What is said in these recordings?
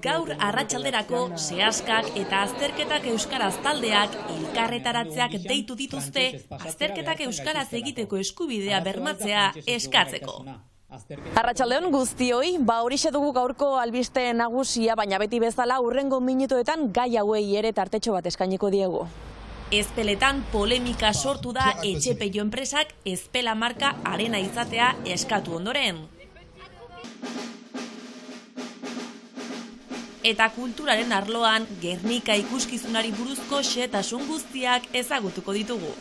Gaur arratsalderako sehaskak eta azterketak euskaraz taldeak elkarretaratzeak deitu dituzte azterketak euskaraz egiteko eskubidea bermatzea eskatzeko. Arratsaldeon guztioi, horixe dugu gaurko albiste nagusia, baina beti bezala hurrengo minutuetan gai hauei ere tartetxo bat eskainiko diegu. Ezpeletan polemika sortu da Etxepello enpresak Ezpela marka arena izatea eskatu ondoren. Eta kulturaren arloan Gernika ikuskizunari buruzko xehetasun guztiak ezagutuko ditugu.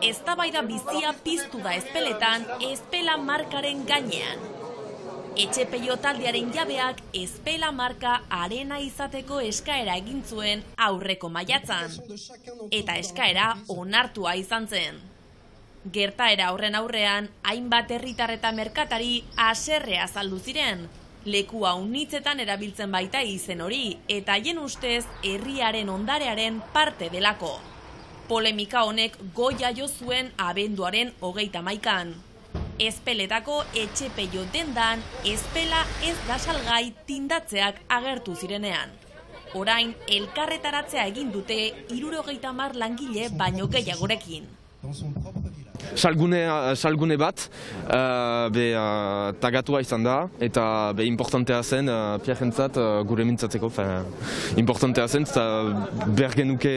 Eztabaida bizia piztu da Ezpeletan Ezpela markaren gainean. Etxepello taldearen jabeak Ezpela marka arena izateko eskaera egin zuen aurreko maiatzan. Eta eskaera onartua izan zen. Gertaera horren aurrean, hainbat herritar eta merkatari haserrea azaldu ziren. Lekua unitzetan erabiltzen baita izen hori, eta haien ustez herriaren ondarearen parte delako. Polemika honek goia jo zuen abenduaren 31an. Ezpeletako Etxepello dendan Ezpela ez da salgai tindatzeak agertu zirenean. Orain elkarretaratzea egin dute 70 langile baino gehiagorekin. Salgune bat, tagatua izan da, eta importantea zen, Pierrentzat gure mintzatzeko, importantea zen, eta bergenuke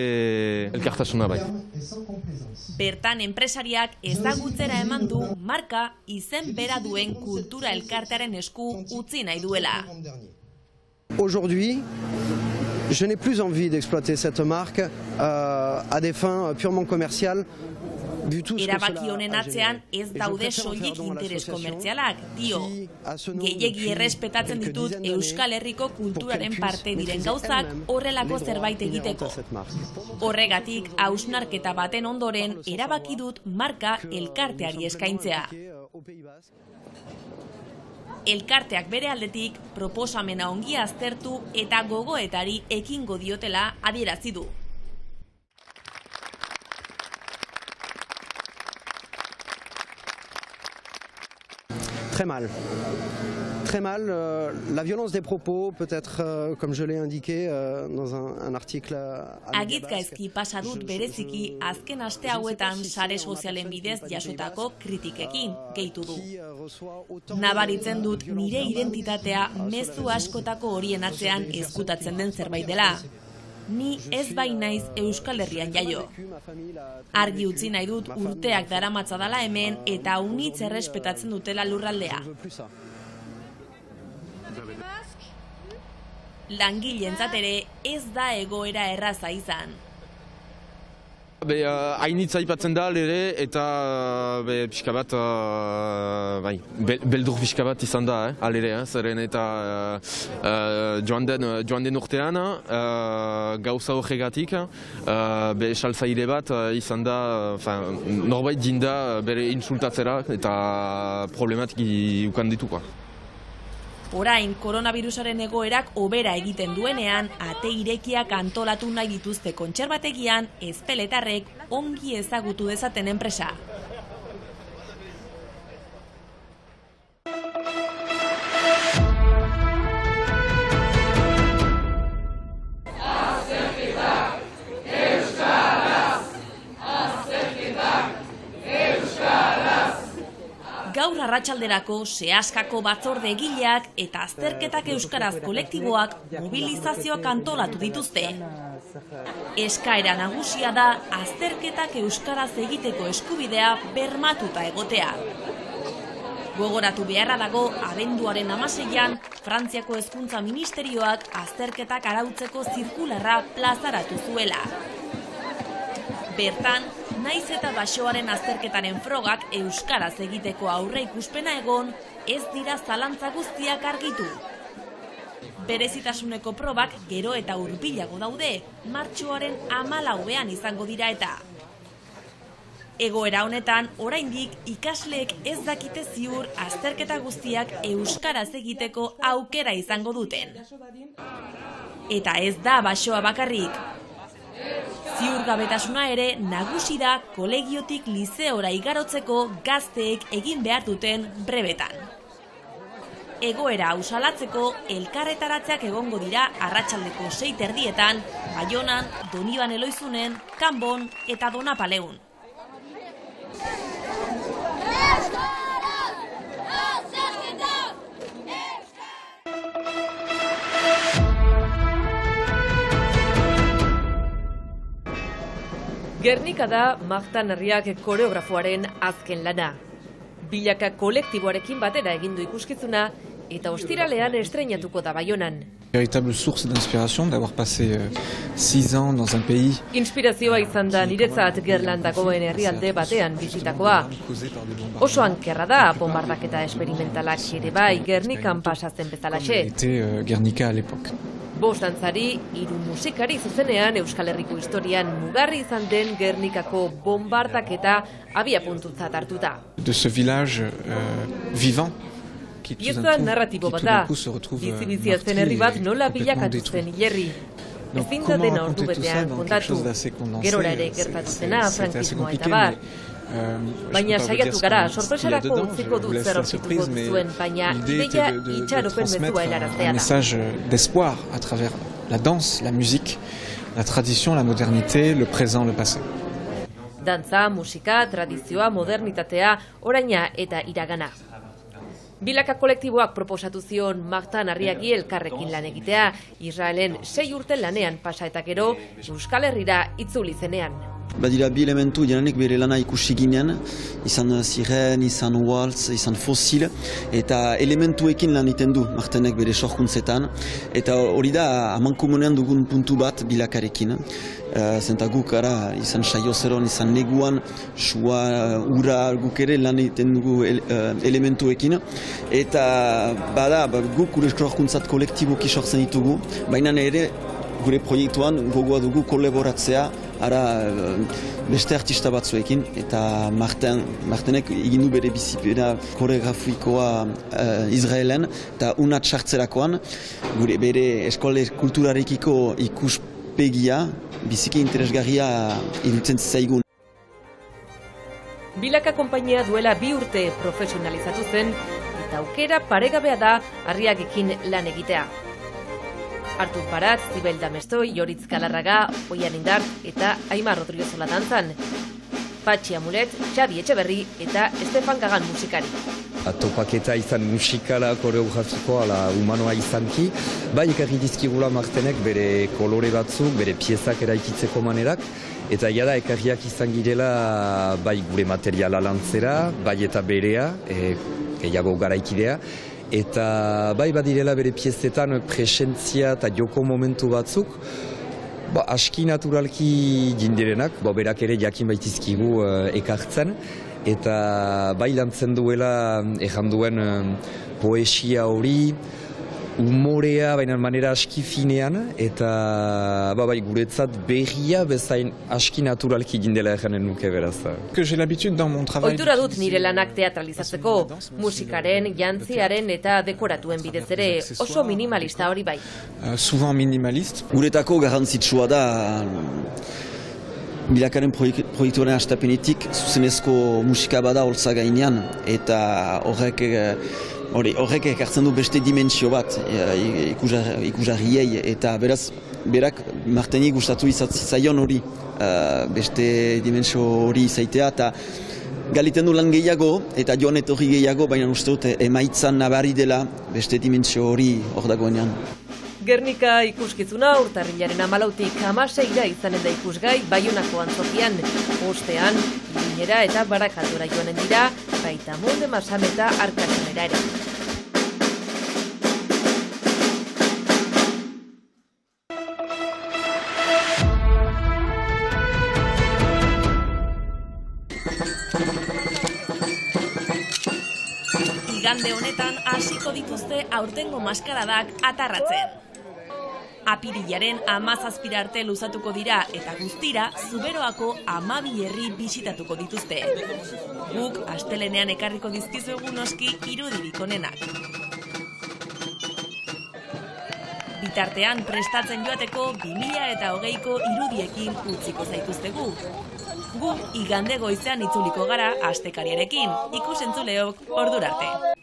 elkartasuna bai. Bertan enpresariak ezagutzera eman du marka izen bera duen kultura elkartearen esku utzi nahi duela. Aujourd'hui, je n'ai plus envie d'exploiter cette marque à des fins purement commerciales. Erabaki honen atzean ez daude soilik interes komertzialak, dio. Gehiegi errespetatzen ditut Euskal Herriko kulturaren parte diren gauzak horrelako zerbait egiteko. Horregatik, hausnarketa baten ondoren erabaki dut marka elkarteari eskaintzea. Elkarteak bere aldetik proposamena ongi aztertu eta gogoetari ekingo diotela adierazi du. Très mal. Très mal. La violence des propos, peut-être, comme je l'ai indiqué dans un article... Agitgaizki pasa dut bereziki azken aste hauetan sare sozialen bidez jasotako kritikekin, gehitu du. Nabaritzen dut nire identitatea mezu askotako horien atzean ezkutatzen den zerbait dela. Ni ez bai naiz Euskal Herrian jaio. Argi utzi nahi dut urteak daramatza dela hemen eta unitz errespetatzen dutela lurraldea. Langileentzat ere ez da egoera erraza izan. Hainitza aipatzen da ere eta pixka bat, beldur pixka bat izan da, alere, zeren eta joan den urtean, gauza horregatik, saltzaile bat izan da, norbait jinda bere insultatzera eta problematik ukan dituko. Orain, koronavirusaren egoerak hobera egiten duenean, ate irekiak antolatu nahi dituzte kontserbategian, ezpeletarrek ongi ezagutu dezaten enpresa. Gaur arratsalderako sehaskako batzorde egileak eta azterketak euskaraz kolektiboak mobilizazioak antolatu dituzte. Eskaera nagusia da azterketak euskaraz egiteko eskubidea bermatuta egotea. Gogoratu beharra dago abenduaren 16an Frantziako Hezkuntza Ministerioak azterketak arautzeko zirkularra plazaratu zuela. Bertan, naiz eta baxoaren azterketaren frogak euskaraz egiteko aurreikuspena egon, ez dira zalantza guztiak argitu. Berezitasuneko probak gero eta hurbilago daude, martxoaren 14ean izango dira eta. Egoera honetan, oraindik ikasleek ez dakite ziur azterketa guztiak euskaraz egiteko aukera izango duten. Eta ez da baxoa bakarrik. Ziurgabetasuna ere nagusi da kolegiotik lizeora igarotzeko gazteek egin behar duten brebetan. Egoera hau salatzeko elkarretaratzeak egongo dira arratsaldeko 6:30 Baionan, Doniban Eloizunen, Kanbon eta Donapaleun. Gernika da Marta Narriak koreografoaren azken lana. Bilaka kolektiboarekin batera egindu ikuskizuna eta ostiralean estreinatuko da Baionan. Véritable source d'inspiration d'avoir passé 6 ans dans un pays. Inspirazioa izan da niretzat Gerlandakoen herrialde batean bizitakoa. Oso ankerra da bombardaketa esperimentalak ere bai Gernikan pasatzen bezalaxe. Était Guernica à l'époque. Bost dantzari, 3 musikari zuzenean Euskal Herriko historian mugarri izan den Gernikako bombardaketa abiapuntutzat hartuta. De ce village vivant. Pieza narratibo bat da, bizi-bizia zen herri bat nola bilakatu zen hilerri. Ezin da dena ordu betean kontatu, gerora ere gertatu zena, frankismoa eta bar. Baina saiatu gara, sorpresarako utziko du zer aurkituko duzuen, baina ideia itxaropen mezua helaraztea da. Un message d'espoir à travers la danse, la musique, la tradition, la modernité, le présent, le passé. Dantza, musika, tradizioa, modernitatea, oraina eta iragana. Bilaka kolektiboak proposatu zion Marta Narriaki elkarrekin lan egitea, Israelen 6 urte lanean pasa eta gero Euskal Herrira itzuli zenean. Badira bi elementu jananek bere lana ikusi ginean, izan ziren, izan waltz, izan fosil, eta elementuekin lan iten du Martenek bere sorkuntzetan, eta hori da amankomunean dugun puntu bat bilakarekin. Zenta guk ara izan saio zeron, izan neguan, sua, ura, guk ere lan egiten dugu elementuekin. Eta bada, guk gure sorkuntzat kolektiboki sortzen ditugu, baina ere gure proiektuan gogoa dugu kolaboratzea ara beste artista batzuekin. Eta Martenek egin du bere bizipena koreografikoa Israelen, eta unat sartzerakoan gure bere eskole kulturarekiko ikuspegia biziki interesgarria irutzen zaigun. Bilaka konpainia duela 2 urte profesionalizatu zen, eta aukera paregabea da Arriagekin lan egitea. Artur Barat, Zibel Damestoi, Joritz Galarraga, Oian Indart eta Aimar Rodriozola dantzan. Patxi Amulet, Xabi Etxeberri eta Estefan Gagan musikari. Topaketa izan musikala, koreografikoa, ala humanoa izanki, bai ekarri dizkigula Martenek bere kolore batzuk, bere piezak eraikitzeko manerak, eta jada ekarriak izan girela bai gure materiala lantzera, bai eta berea, gehiago garaikidea, eta bai badirela bere piezetan presentzia eta joko momentu batzuk, aski naturalki jindirenak, berak ere jakin baitizkigu ekartzen, eta bai lantzen duela erranduen poesia hori, humorea, baina manera aski finean, eta bai guretzat berria bezain aski naturalki gindela erranen nuke beraz. Que j'ai l'habitude dans mon travail. Ohitura dut nire lanak teatralizatzeko, musikaren, jantziaren eta dekoratuen bidez ere, oso minimalista hori bai. Souvent minimaliste. Guretako garrantzitsua da Bilakaren proiektuaren hastapenetik zuzenezko musika bada holtza gainean, eta horrek ekartzen du beste dimentsio bat ikusarriei, eta beraz berak Marteni gustatu izatzaion hori, beste dimentsio hori izaitea, eta galiten du lan gehiago eta joan etorri gehiago, baina uste dut emaitzan nabari dela beste dimentsio hori hor dagoenean. Gernika ikuskizuna urtarrilaren 14-tik 16 izanen da ikusgai Baionako antzokian, ostean, Iruñera eta Barakaldora joanen dira, baita Molde Masam eta Arkasunera ere. Igande honetan hasiko dituzte aurtengo maskaradak atarratzen. Apirilaren 17 arte luzatuko dira eta guztira Zuberoako 12 herri bisitatuko dituzte. Guk astelenean ekarriko dizkizuegu noski irudirik onenak. Bitartean prestatzen joateko 2020ko irudiekin utziko zaituztegu. Gu igande goizean itzuliko gara astekariarekin, ikus-entzuleok ordurarte.